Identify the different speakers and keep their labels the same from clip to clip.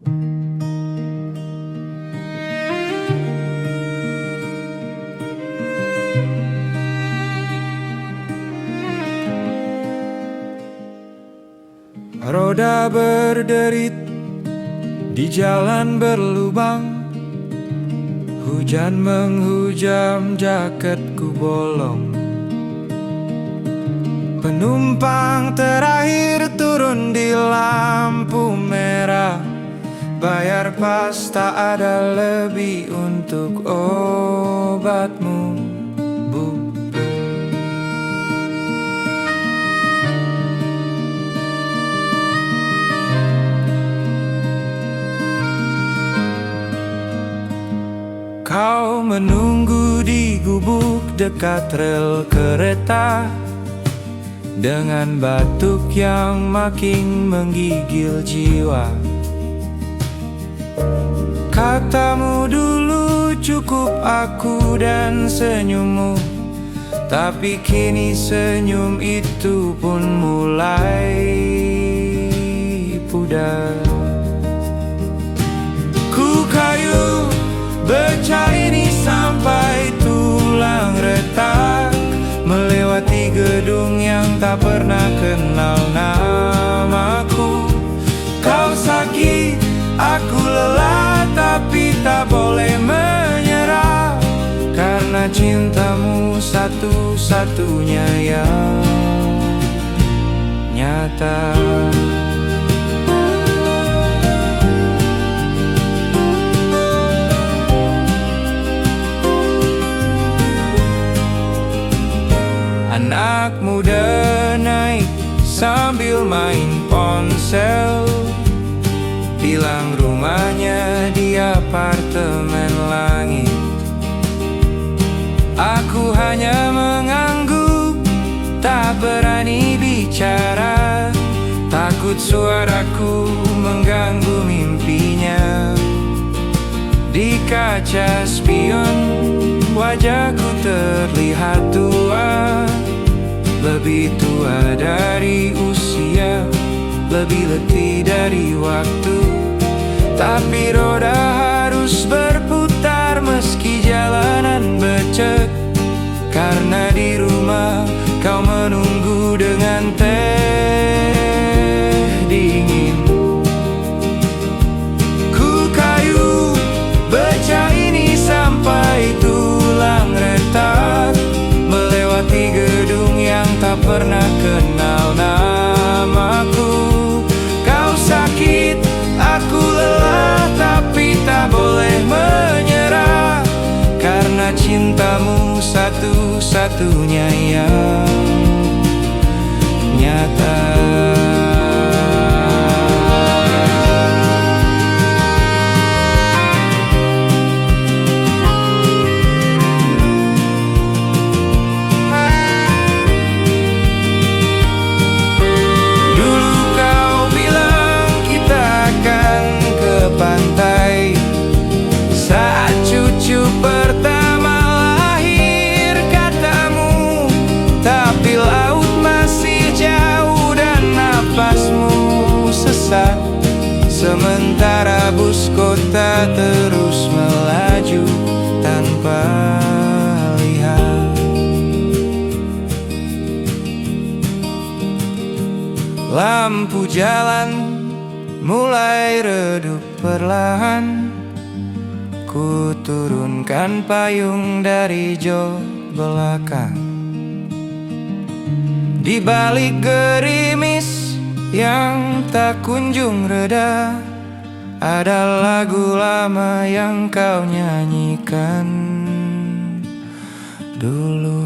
Speaker 1: Roda berderit di jalan berlubang, hujan menghujam jaketku bolong. Penumpang terakhir turun di lampu merah, bayar pas tak ada lebih untuk obatmu, Bu. Kau menunggu di gubuk dekat rel kereta, dengan batuk yang makin menggigil jiwa. Katamu dulu cukup aku dan senyummu, tapi kini senyum itu pun mulai pudar. Ku kayu beca ini sampai tulang retak, melewati gedung yang tak pernah kenal namaku. Kau sakit, aku lelah, tapi tak boleh menyerah, karena cintamu satu-satunya yang nyata. Anak muda naik sambil main ponsel, bilang rumahnya di apartemen langit. Aku hanya mengangguk, tak berani bicara, takut suaraku mengganggu mimpinya. Di kaca spion wajahku terlihat tua, lebih tua dari usia, lebih letih dari waktu. Tapi roda harus berputar meski jalanan becek, karena di rumah kau menunggu dengan teh dingin. Ku kayu beca ini sampai tulang retak, melewati gedung yang tak pernah kenal namaku. Kau sakit, aku lelah, tapi tak boleh menyerah, karena cintamu satu-satunya yang nyata. Pantai saat cucu pertama lahir, katamu, tapi laut masih jauh dan napasmu sesak, sementara bus kota terus melaju tanpa lihat. Lampu jalan mulai redup perlahan, ku turunkan payung dari jok belakang. Di balik gerimis yang tak kunjung reda, ada lagu lama yang kau nyanyikan dulu.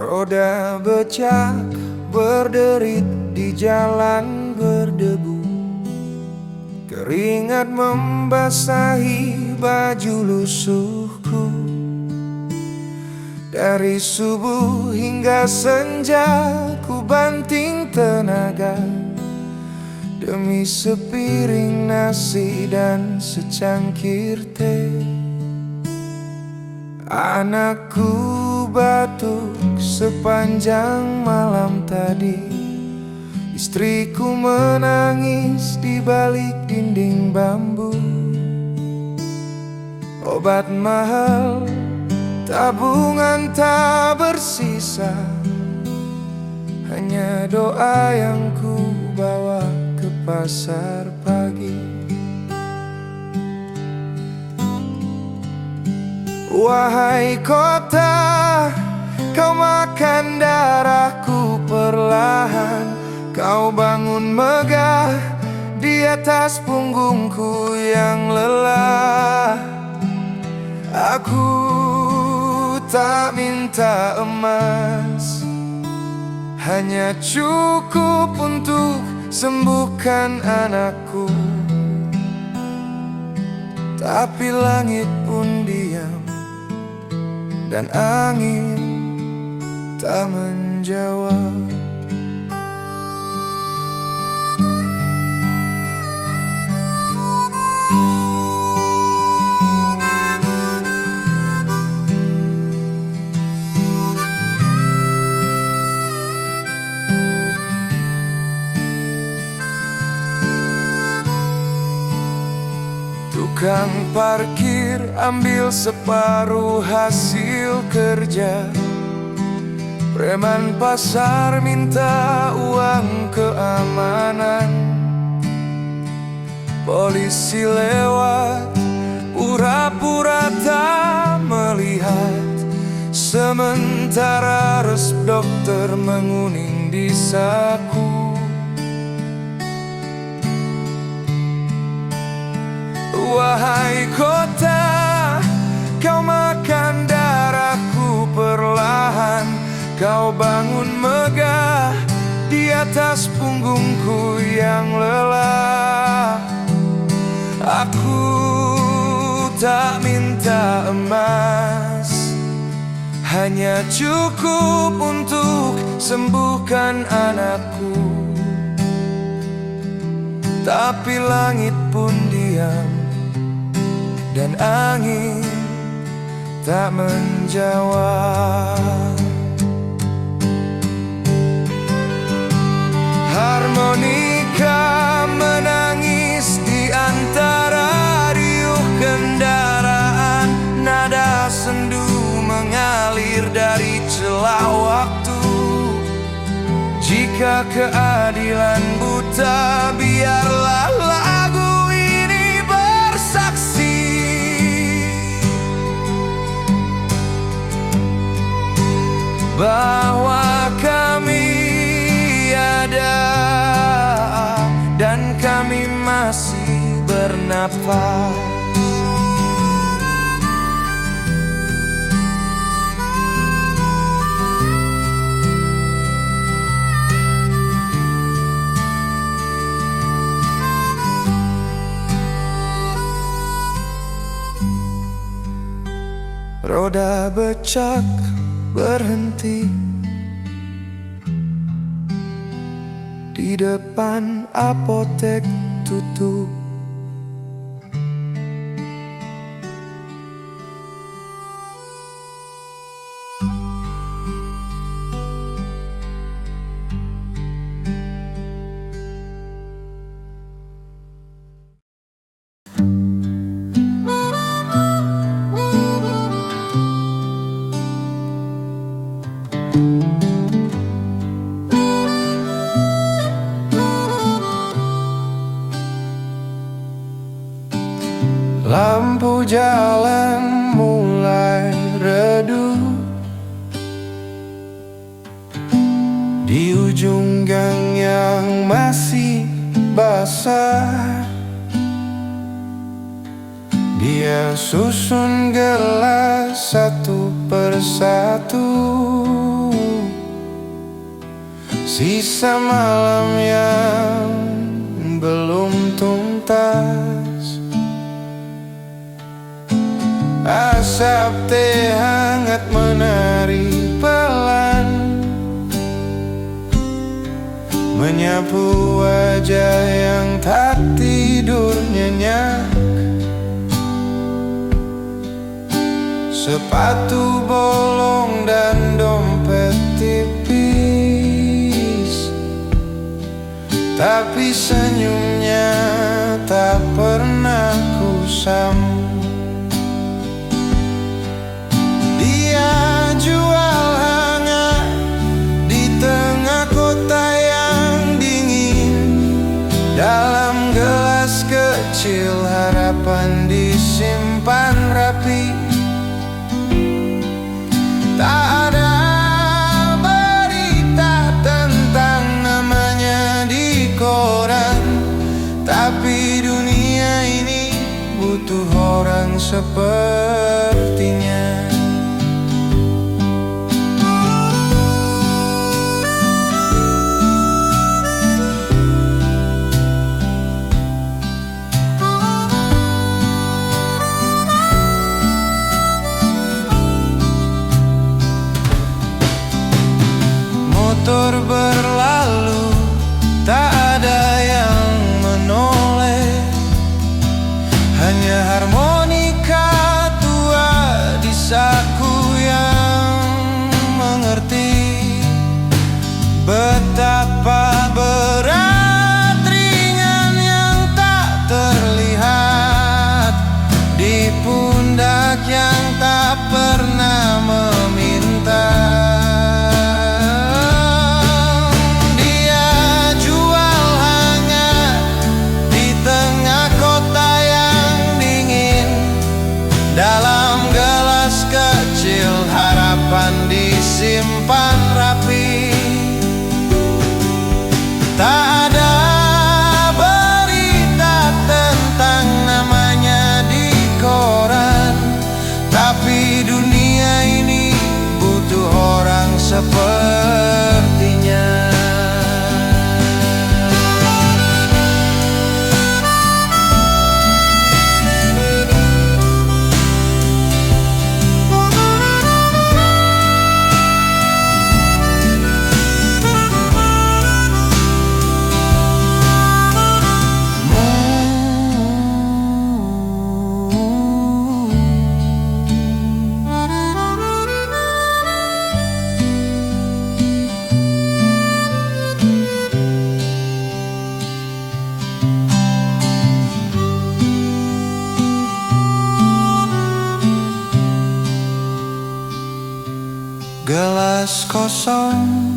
Speaker 1: Roda becak berderit di jalan berdebu. Keringat membasahi baju lusuhku. Dari subuh hingga senja ku banting tenaga demi sepiring nasi dan secangkir teh. Anakku batuk sepanjang malam tadi. Istriku menangis di balik dinding bambu. Obat mahal, tabungan tak bersisa, hanya doa yang ku bawa ke pasar pagi. Wahai kota, kau makan darahku perlahan. Kau bangun megah di atas punggungku yang lelah. Aku tak minta emas, hanya cukup untuk sembuhkan anakku. Tapi langit pun diam dan angin tak menjawab. Tukang parkir ambil separuh hasil kerja. Preman pasar minta uang keamanan. Polisi lewat pura-pura tak melihat, sementara resep dokter menguning di saku. Wahai kota, kau makan darahku perlahan. Kau bangun megah di atas punggungku yang lelah. Aku tak minta emas, hanya cukup untuk sembuhkan anakku. Tapi langit pun diam dan angin tak menjawab. Harmonika menangis di antara riuh kendaraan. Nada sendu mengalir dari celah waktu. Jika keadilan buta, biarlah lagu ini bersaksi bahwa kami ada dan kami masih bernafas. Roda becak berhenti di depan apotek tutup. Lampu jalan mulai redup di ujung gang yang masih basah. Dia susun gelas satu persatu. Sisa malam yang belum tuntas, asap teh hangat menari pelan, menyapu wajah yang tak tidur nyenyak. Sepatu bolong dan dompet tipis, tapi senyumnya tak pernah kusam. Dia jual hangat di tengah kota yang dingin. Dalam gelas kecil harapan disimpan rapi. Tak ada berita tentang namanya di koran, tapi dunia ini butuh orang sepertinya. Motor berlalu, tak ada yang menoleh, hanya harmonika tua di saku yang mengerti betapa berat ringan yang tak terlihat di pundak yang tak pernah meminta. Dalam gelas kecil harapan disimpan rapi. Tak ada berita tentang namanya di koran, tapi dunia ini butuh orang sepertinya. Gelas kosong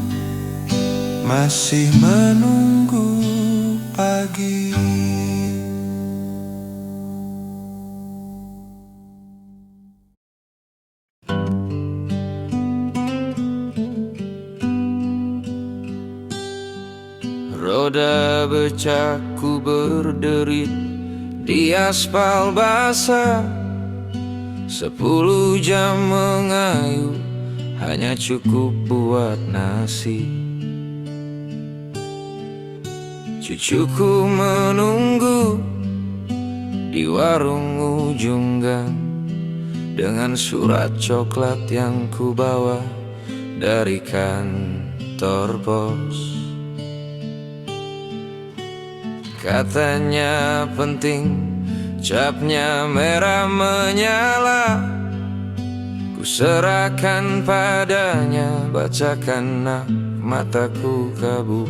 Speaker 1: masih menunggu pagi. Roda becakku berderit di aspal basah. 10 jam mengayuh hanya cukup buat nasi. Cucuku menunggu di warung ujung gang dengan surat coklat yang kubawa dari kantor pos. Katanya penting, capnya merah menyala. Serahkan padanya, bacakan mataku kabur.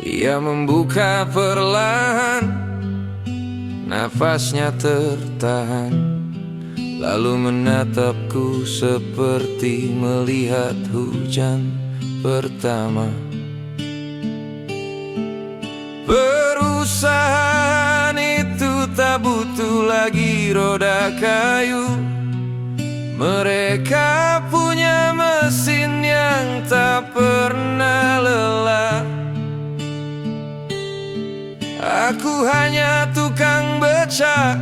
Speaker 1: Ia membuka perlahan, nafasnya tertahan, lalu menatapku seperti melihat hujan pertama. Perusahaan itu tak butuh lagi roda kayu. Mereka punya mesin yang tak pernah lelah. Aku hanya tukang becak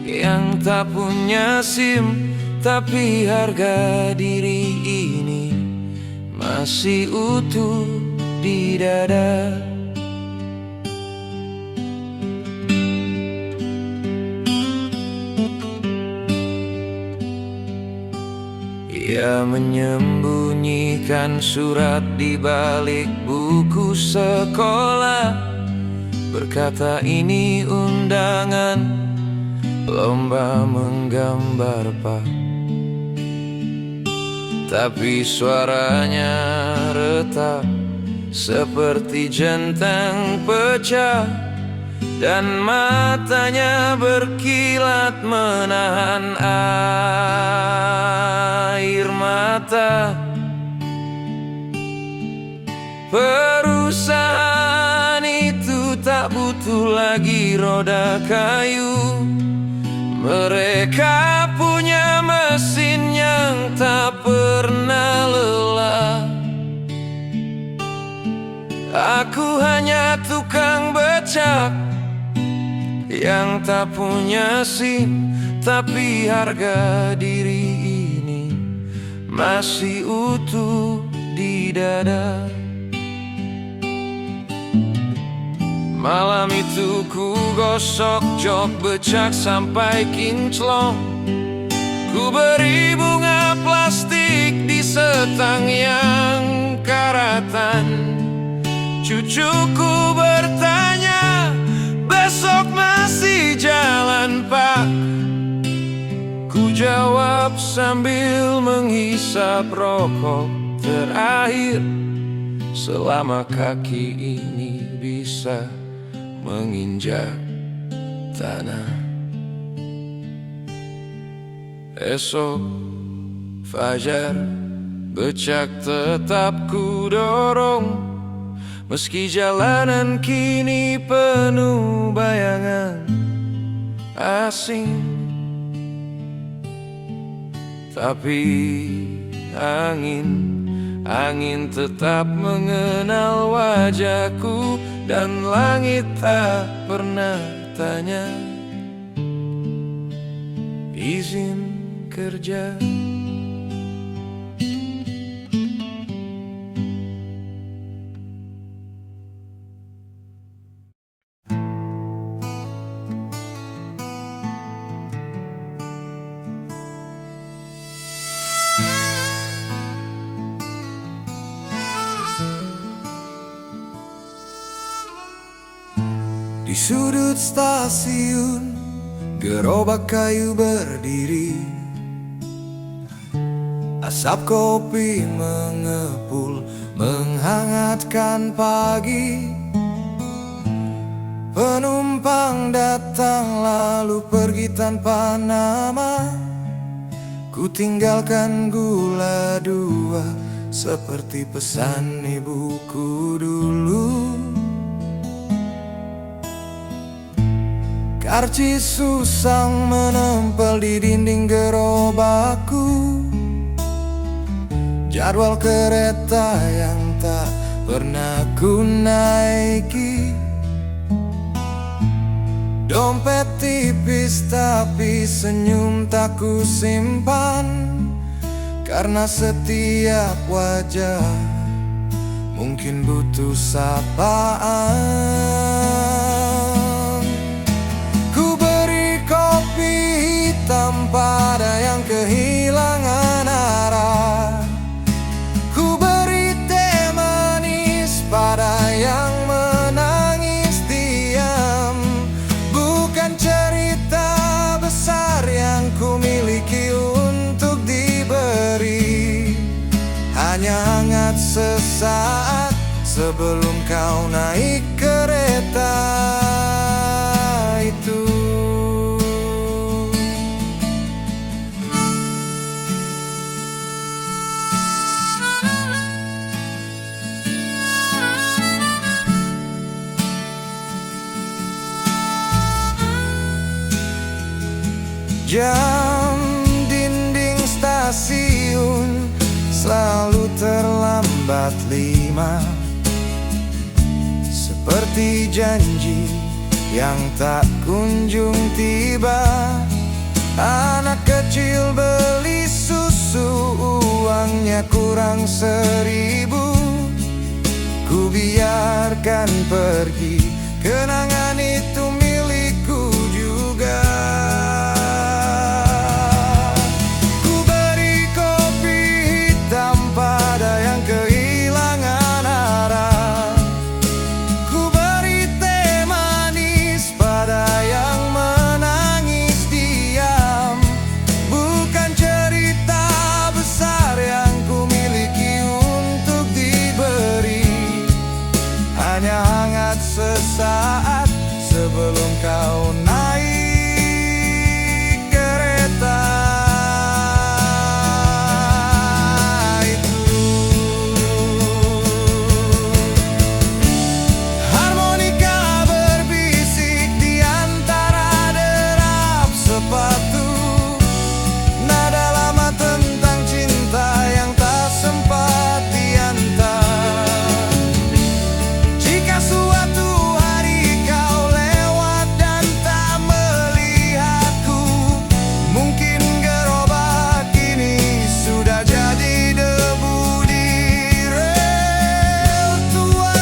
Speaker 1: yang tak punya SIM, tapi harga diri ini masih utuh di dada. Ia menyembunyikan surat di balik buku sekolah, berkata ini undangan lomba menggambar Pak. Tapi suaranya retak seperti genteng pecah, dan matanya berkilat menahan air mata. Perusahaan itu tak butuh lagi roda kayu. Mereka punya mesin yang tak pernah lelah. Aku hanya tukang becak yang tak punya SIM, tapi harga diri ini masih utuh di dada. Malam itu ku gosok jok becak sampai kinclong. Ku beri bunga plastik di setang yang karatan. Cucuku bertanya, besok masih jalan Pak? Ku jawab sambil menghisap rokok terakhir, selama kaki ini bisa menginjak tanah. Esok fajar becak tetap ku dorong, meski jalanan kini penuh bayangan asing. Tapi angin tetap mengenal wajahku, dan langit tak pernah tanya izin kerja. Di sudut stasiun, gerobak kayu berdiri. Asap kopi mengepul, menghangatkan pagi. Penumpang datang lalu pergi tanpa nama. Ku tinggalkan gula dua, seperti pesan ibuku dulu. Karcis susang menempel di dinding gerobakku. Jadwal kereta yang tak pernah ku naiki. Dompet tipis tapi senyum tak ku simpan, karena setiap wajah mungkin butuh sapaan. Tanpa ada yang kehilangan arah, ku beri teh manis pada yang menangis diam. Bukan cerita besar yang ku miliki untuk diberi, hanya hangat sesaat sebelum kau naik kereta itu. Jam dinding stasiun selalu terlambat 5, seperti janji yang tak kunjung tiba. Anak kecil beli susu, uang bintangnya kurang 1000, ku biarkan pergi. Kenangan itu milikku juga. Ku beri kopi hitam pada yang kehilangan arah. Ku beri teh manis pada yang menangis diam. Bukan cerita besar yang ku miliki untuk diberi, hanya hangat sesaat sebelum kau naik kereta itu. Harmonika berbisik di antara derap sepatu, nada lama tentang cinta yang tak sempat diantar. Jika suatu hari kau lewat dan tak melihatku, mungkin gerobak ini sudah jadi debu di rel tua.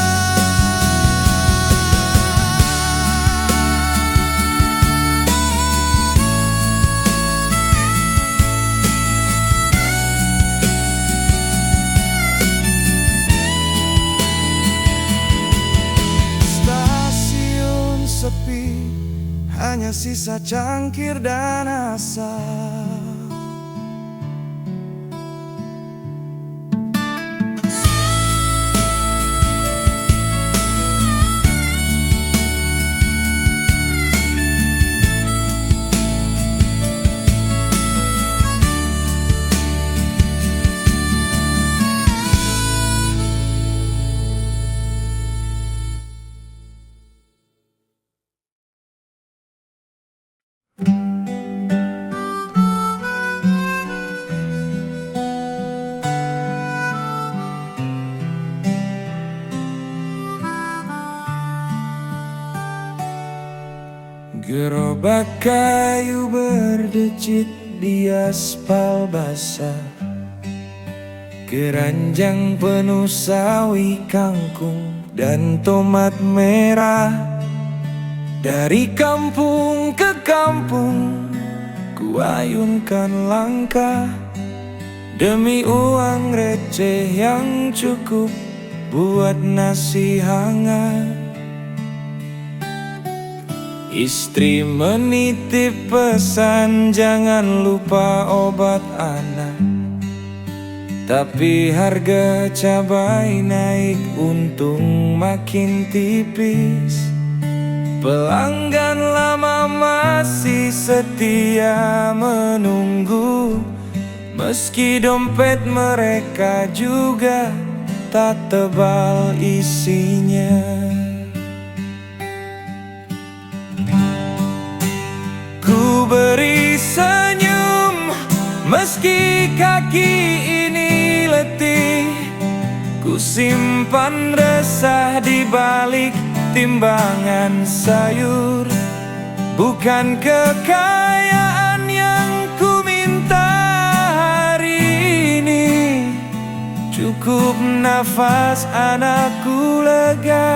Speaker 1: Stasiun sepi, hanya sisa cangkir dan asap. Gerobak kayu berdecit di aspal basah, keranjang penuh sawi, kangkung, dan tomat merah. Dari kampung ke kampung ku ayunkan langkah, demi uang receh yang cukup buat nasi hangat. Istri menitip pesan jangan lupa obat anak, tapi harga cabai naik untung makin tipis. Pelanggan lama masih setia menunggu, meski dompet mereka juga tak tebal isinya. Ku beri senyum meski kaki ini letih, ku simpan resah di balik timbangan sayur. Bukan kekayaan yang ku minta hari ini, cukup nafas anakku lega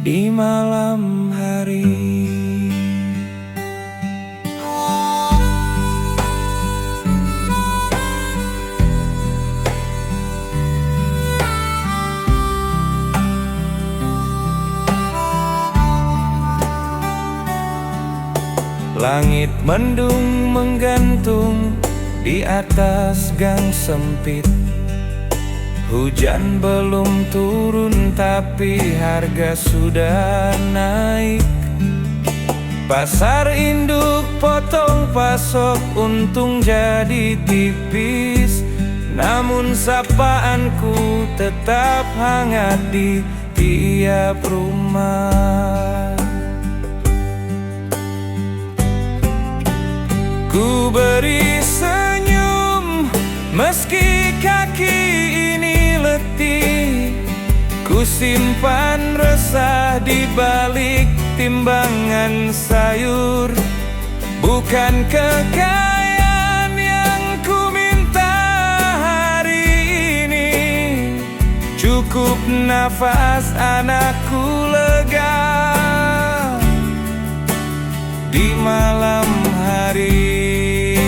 Speaker 1: di malam hari. Langit mendung menggantung di atas gang sempit. Hujan belum turun tapi harga sudah naik. Pasar induk potong pasok untung jadi tipis, namun sapaanku tetap hangat di tiap rumah. Ku beri senyum meski kaki ini letih, ku simpan resah di balik timbangan sayur. Bukan kekayaan yang ku cukup nafas anakku lega di malam hari.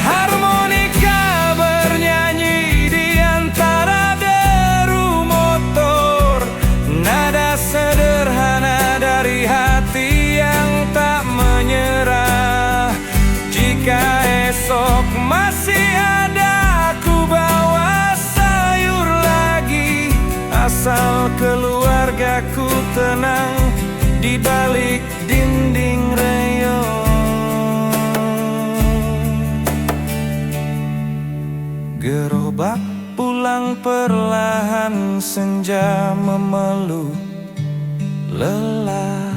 Speaker 1: Harmonika bernyanyi di antara deru motor, nada sederhana dari hati yang tak menyerah. Jika esok masih ada, ku bawa sayur lagi, asal keluargaku tenang di balik dinding reyon. Gerobak pulang perlahan, senja memeluk lelah.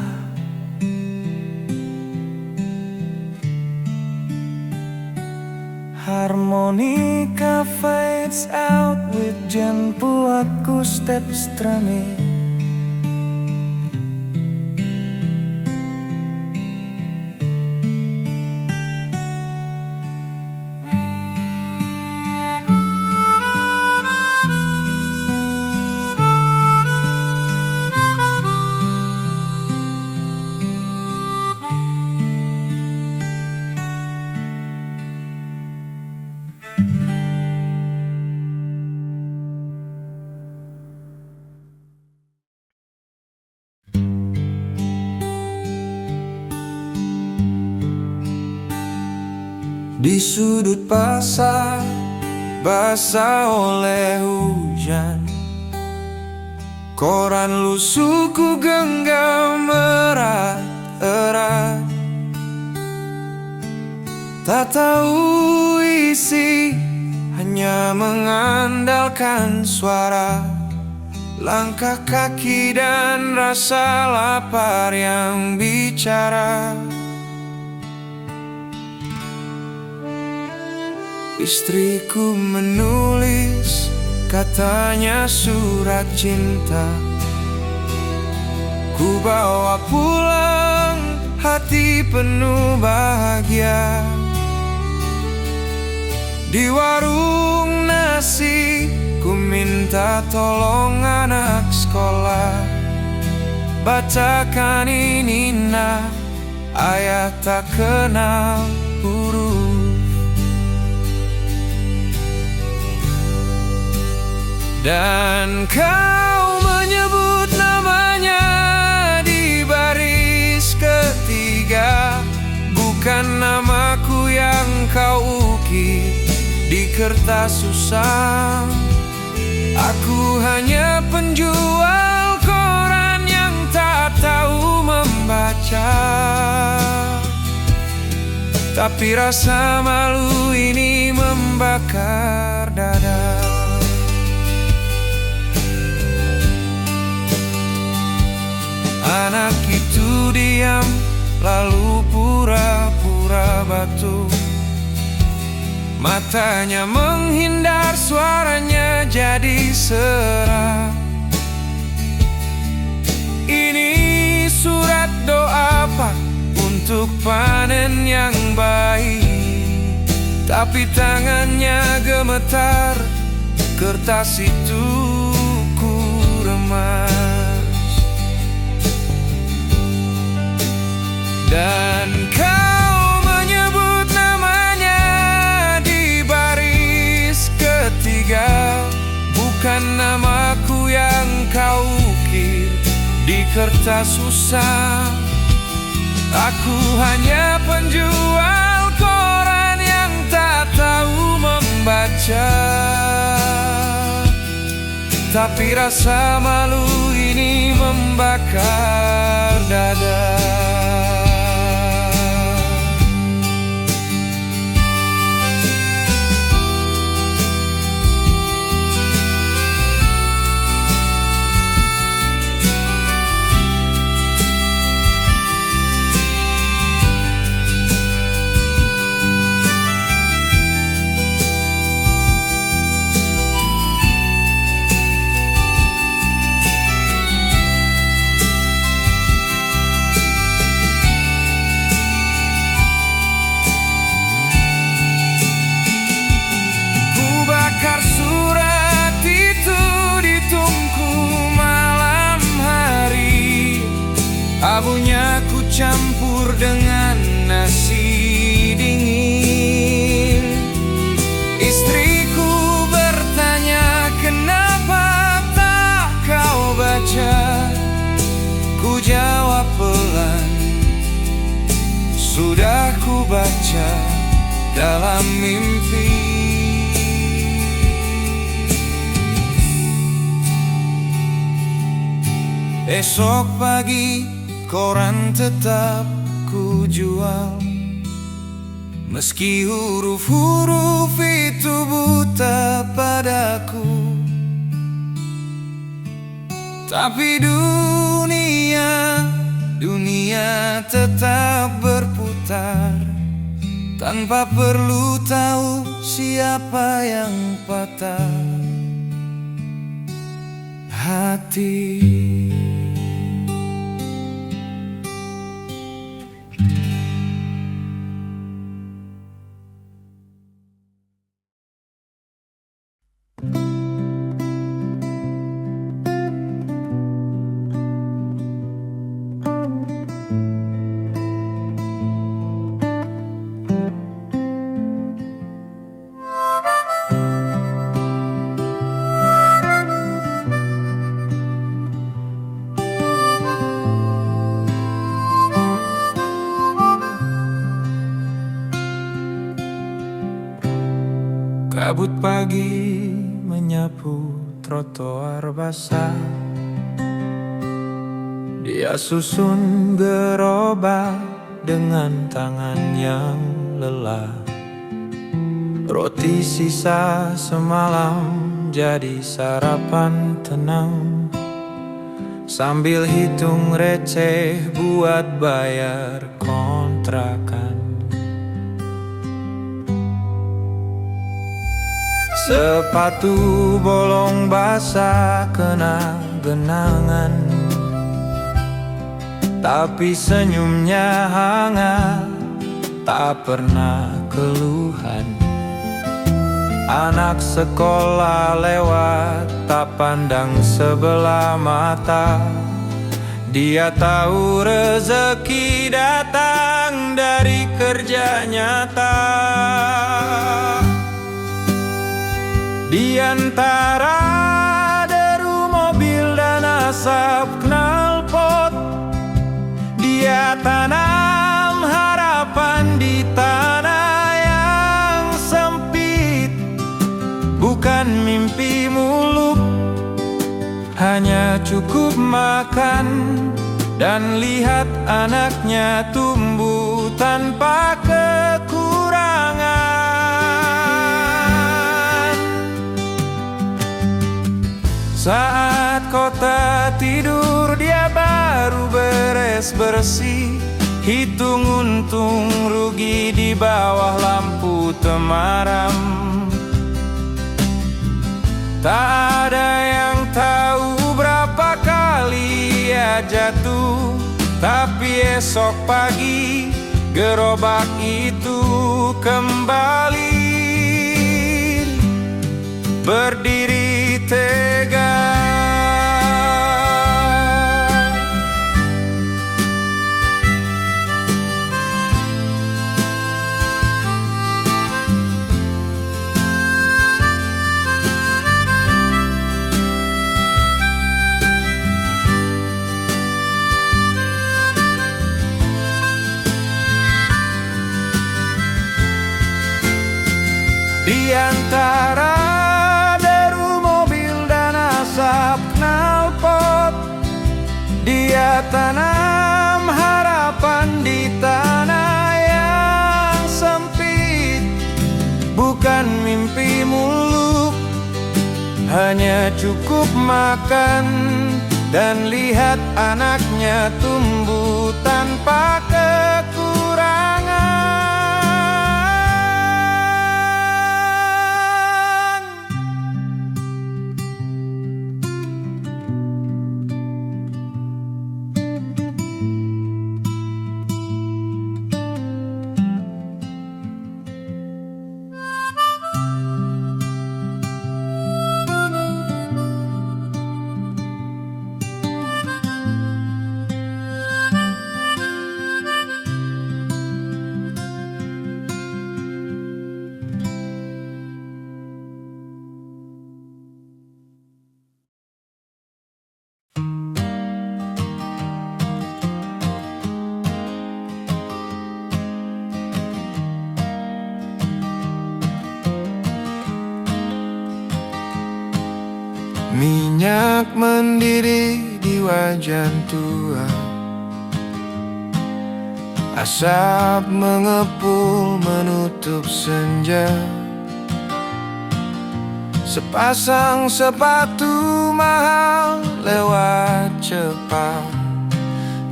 Speaker 1: Harmonika fades out with gentle acoustic strumming. Di sudut pasar, basah oleh hujan, koran lusuhku genggam erat-erat. Tak tahu isi, hanya mengandalkan suara, langkah kaki dan rasa lapar yang bicara. Istriku menulis, katanya surat cinta. Ku bawa pulang, hati penuh bahagia. Di warung nasi, ku minta tolong anak sekolah, bacakan ini nak, ayah tak kenal huruf. Dan kau menyebut namanya di baris ketiga, bukan namaku yang kau ukir di kertas usang. Aku hanya penjual koran yang tak tahu membaca, tapi rasa malu ini membakar dada. Anak itu diam, lalu pura-pura batuk. Matanya menghindar, suaranya jadi serak. Ini surat doa Pak untuk panen yang baik, tapi tangannya gemetar, kertas itu ku remas. Dan kau menyebut namanya di baris ketiga, bukan namaku yang kau ukir di kertas susah. Aku hanya penjual koran yang tak tahu membaca, tapi rasa malu ini membakar dada. Labunya ku campur dengan nasi dingin. Istriku bertanya, kenapa tak kau baca? Ku jawab pelan, sudah ku baca dalam mimpi. Esok pagi koran tetap ku jual, meski huruf-huruf itu buta padaku. Tapi dunia tetap berputar, tanpa perlu tahu siapa yang patah hati. Kabut pagi menyapu trotoar basah, dia susun gerobak dengan tangan yang lelah. Roti sisa semalam jadi sarapan tenang, sambil hitung receh buat bayar kontrakan. Sepatu bolong basah kena genangan, tapi senyumnya hangat, tak pernah keluhan. Anak sekolah lewat, tak pandang sebelah mata. Dia tahu rezeki datang dari kerja nyata. Di antara deru mobil dan asap knalpot, dia tanam harapan di tanah yang sempit. Bukan mimpi muluk, hanya cukup makan dan lihat anaknya tumbuh tanpa kekurangan. Saat kota tidur, dia baru beres bersih, hitung untung rugi di bawah lampu temaram. Tak ada yang tahu berapa kali ia jatuh, tapi esok pagi gerobak itu kembali berdiri tegak. Di antara deru mobil dan asap knalpot, dia tanam harapan di tanah yang sempit. Bukan mimpi muluk, hanya cukup makan dan lihat anaknya tumbuh tanpa kekurangan. minyak mendidih di wajan tua. Asap mengepul menutup senja. Sepasang sepatu mahal lewat cepat.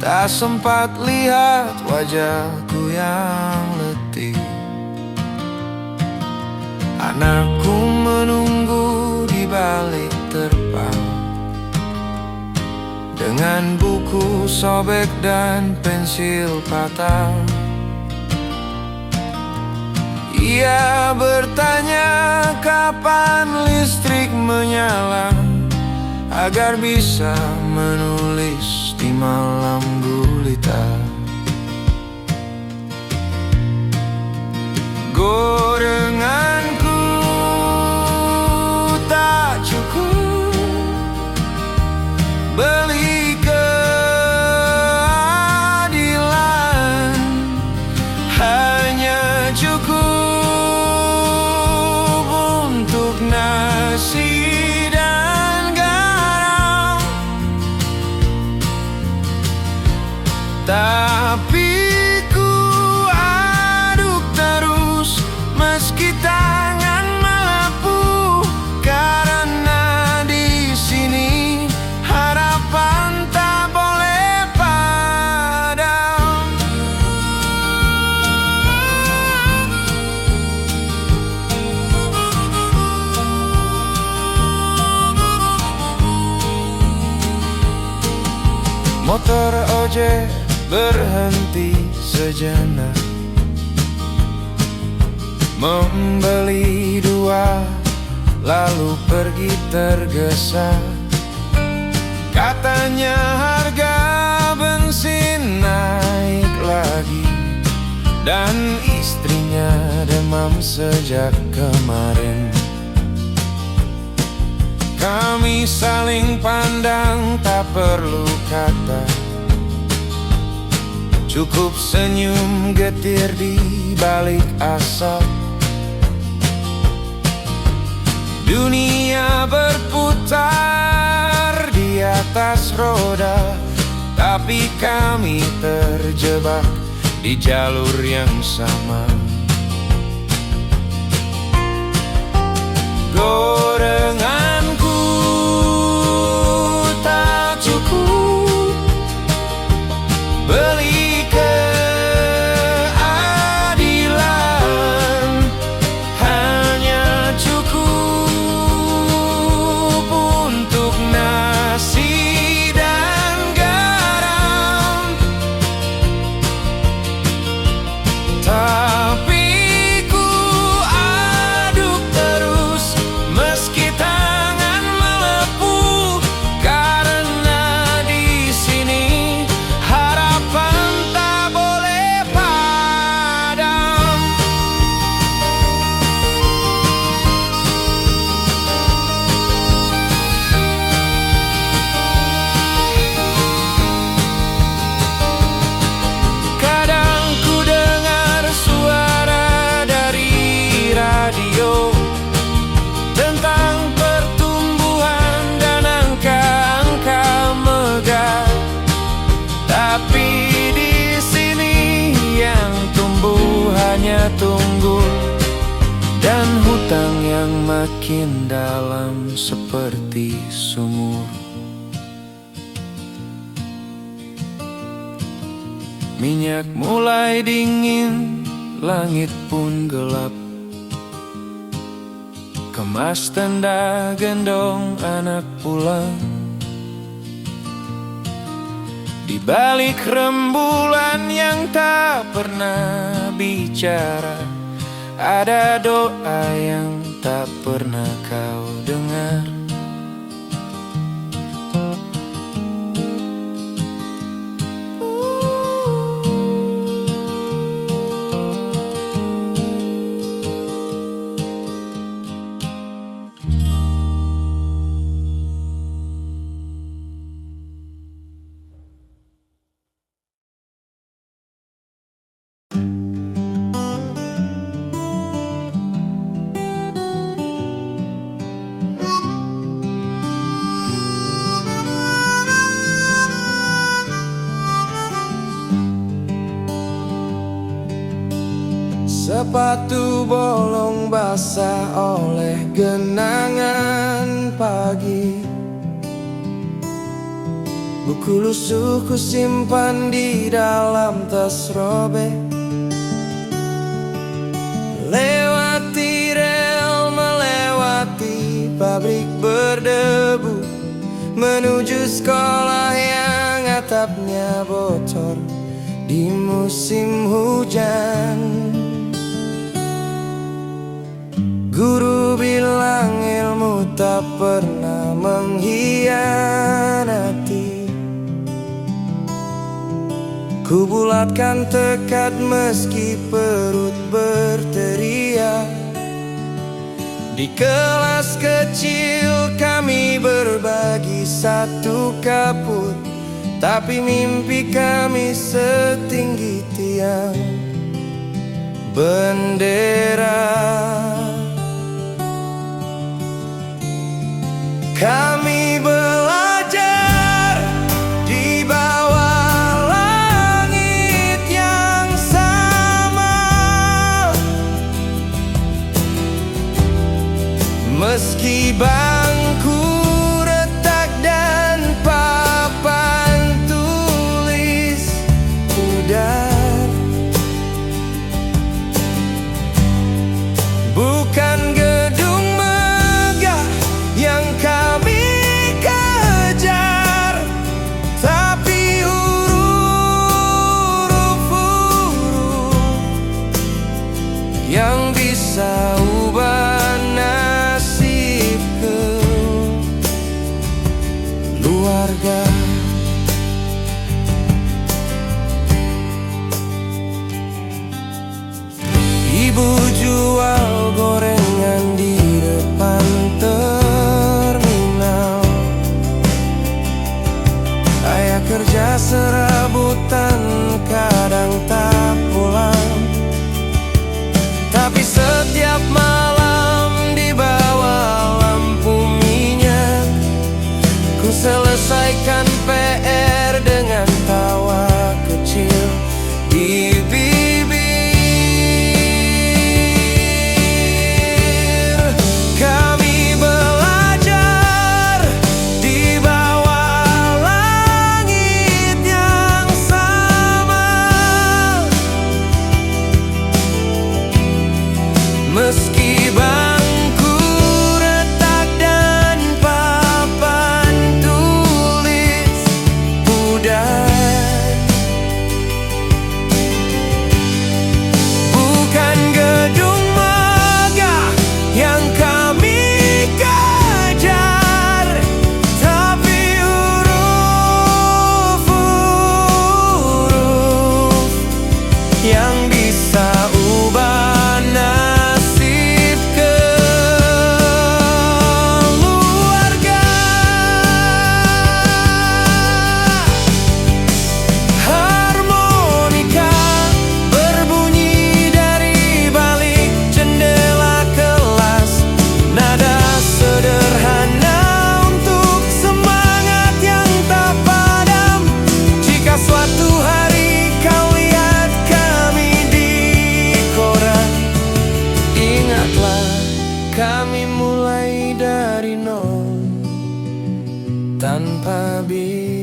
Speaker 1: Tak sempat lihat wajahku yang letih. Anakku menunggu di balik terpal, dengan buku sobek dan pensil patah. Ia bertanya kapan listrik menyala, agar bisa menulis di malam gulita. Gorenganku tak cukup beli keadilan, hanya cukup untuk nasi dan garam. Tapi ku aduk terus meski tangan melepuh, karena di sini harapan tak boleh padam. Motor ojek berhenti sejenak, membeli dua lalu pergi tergesa. Katanya harga bensin naik lagi, dan istrinya demam sejak kemarin. Kami saling pandang, tak perlu kata, cukup senyum getir di balik asap. Dunia berputar di atas roda, tapi kami terjebak di jalur yang sama. Gorenganku tak cukup beli keadilan, hanya cukup untuk nasi dan garam. Tapi ku aduk terus meski tangan melepuh, karena di sini harapan tak boleh padam. Kadang ku dengar suara dari radio tentang pertumbuhan dan angka-angka megah, tapi di sini yang tumbuh hanya tunggul dan hutang yang makin dalam seperti sumur. Minyak mulai dingin, langit pun gelap. Kemas tenda, gendong anak pulang. Di balik rembulan yang tak pernah bicara, ada doa yang tak pernah kau dengar. Sepatu bolong basah oleh genangan pagi. Buku lusuh ku simpan di dalam tas robek. Lewati rel, melewati pabrik berdebu, menuju sekolah yang atapnya bocor di musim hujan. Guru bilang ilmu tak pernah mengkhianati. Ku bulatkan tekad meski perut berteriak. Di kelas kecil kami berbagi satu kapur, tapi mimpi kami setinggi tiang bendera. Kami belajar di bawah langit yang sama, meski bangku retak dan papan tulis pudar. Bukan gedung megah yang kami kejar, tapi huruf-huruf yang bisa ubah nasib keluarga. Ibu jual gorengan di depan terminal. Ayah kerja serabutan, kadang tak pulang. Tapi setiap malam di bawah lampu minyak, ku selesaikan PR dengan tawa kecil di bibir. Kami belajar di bawah langit yang sama, meski bangku retak dan papan tulis pudar. Bukan gedung megah yang kami kejar, tapi huruf-huruf yang bisa ubah nasib keluarga. Harmonika berbunyi dari balik jendela kelas, nada sederhana untuk semangat yang tak padam. Jika suatu hari kau lihat kami di koran, ingatlah kami mulai dari nol, tanpa beasiswa.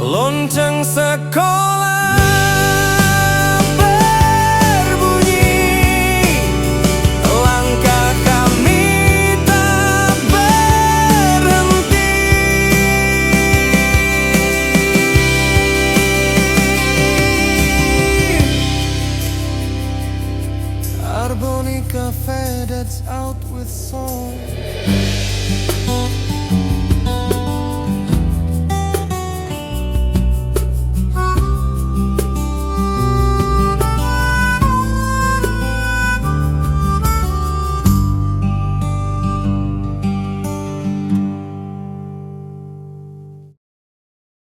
Speaker 1: Lonceng sekolah berbunyi, langkah kami tak berhenti. Harmonica faded out with song.